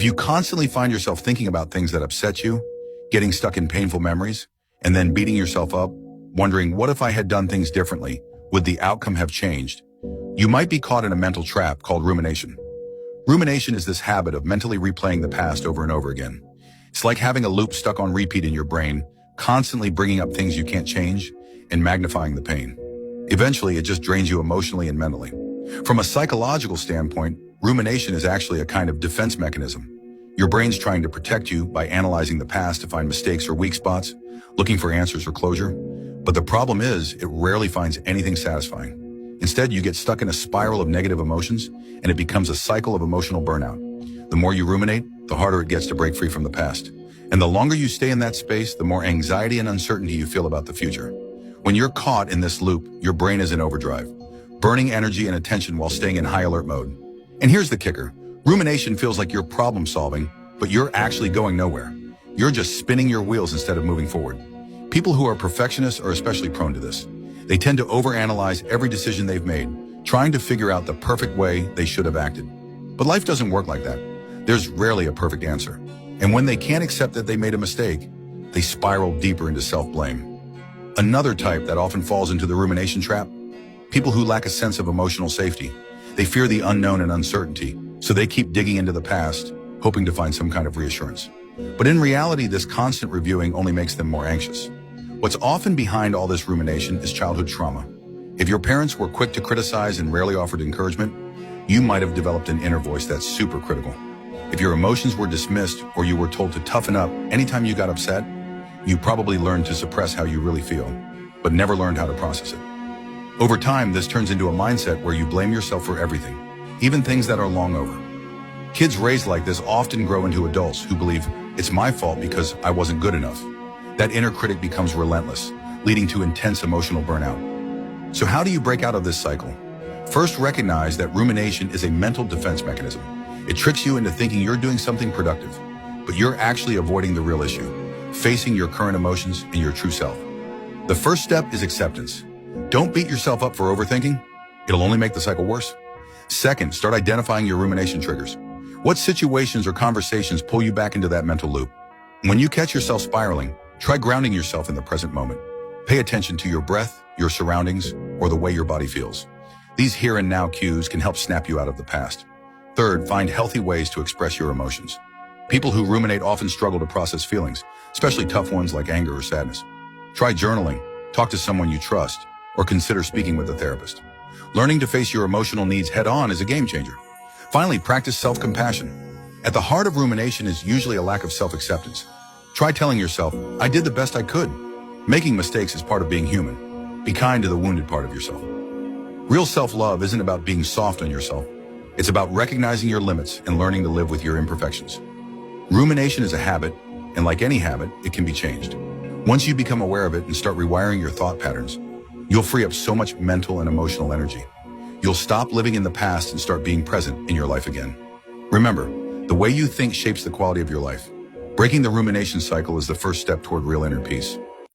you constantly find yourself thinking about things that upset you, getting stuck in painful memories, and then beating yourself up, wondering, what if I had done things differently? Would the outcome have changed? You might be caught in a mental trap called rumination. Rumination is this habit of mentally replaying the past over and over again. It's like having a loop stuck on repeat in your brain, constantly bringing up things you can't change and magnifying the pain. Eventually, it just drains you emotionally and mentally. From a psychological standpoint, rumination is actually a kind of defense mechanism. Your brain's trying to protect you by analyzing the past to find mistakes or weak spots, looking for answers or closure. But the problem is, it rarely finds anything satisfying. Instead, you get stuck in a spiral of negative emotions, and it becomes a cycle of emotional burnout. The more you ruminate, the harder it gets to break free from the past. And the longer you stay in that space, the more anxiety and uncertainty you feel about the future. When you're caught in this loop, your brain is in overdrive, burning energy and attention while staying in high alert mode. And here's the kicker. Rumination feels like you're problem solving, but you're actually going nowhere. You're just spinning your wheels instead of moving forward. People who are perfectionists are especially prone to this. They tend to overanalyze every decision they've made, trying to figure out the perfect way they should have acted. But life doesn't work like that. There's rarely a perfect answer. And when they can't accept that they made a mistake, they spiral deeper into self-blame. Another type that often falls into the rumination trap, people who lack a sense of emotional safety. They fear the unknown and uncertainty, so they keep digging into the past, hoping to find some kind of reassurance. But in reality, this constant reviewing only makes them more anxious. What's often behind all this rumination is childhood trauma. If your parents were quick to criticize and rarely offered encouragement, you might have developed an inner voice that's super critical. If your emotions were dismissed or you were told to toughen up anytime you got upset, you probably learned to suppress how you really feel, but never learned how to process it. Over time, this turns into a mindset where you blame yourself for everything, even things that are long over. Kids raised like this often grow into adults who believe, it's my fault because I wasn't good enough. That inner critic becomes relentless, leading to intense emotional burnout. So how do you break out of this cycle? First, recognize that rumination is a mental defense mechanism. It tricks you into thinking you're doing something productive, but you're actually avoiding the real issue, facing your current emotions and your true self. The first step is acceptance. Don't beat yourself up for overthinking. It'll only make the cycle worse. Second, start identifying your rumination triggers. What situations or conversations pull you back into that mental loop? When you catch yourself spiraling, try grounding yourself in the present moment. Pay attention to your breath, your surroundings, or the way your body feels. These here and now cues can help snap you out of the past. Third, find healthy ways to express your emotions. People who ruminate often struggle to process feelings, especially tough ones like anger or sadness. Try journaling, talk to someone you trust, or consider speaking with a therapist. Learning to face your emotional needs head-on is a game changer. Finally, practice self-compassion. At the heart of rumination is usually a lack of self-acceptance. Try telling yourself, I did the best I could. Making mistakes is part of being human. Be kind to the wounded part of yourself. Real self-love isn't about being soft on yourself. It's about recognizing your limits and learning to live with your imperfections. Rumination is a habit, and like any habit, it can be changed. Once you become aware of it and start rewiring your thought patterns, you'll free up so much mental and emotional energy. You'll stop living in the past and start being present in your life again. Remember, the way you think shapes the quality of your life. Breaking the rumination cycle is the first step toward real inner peace.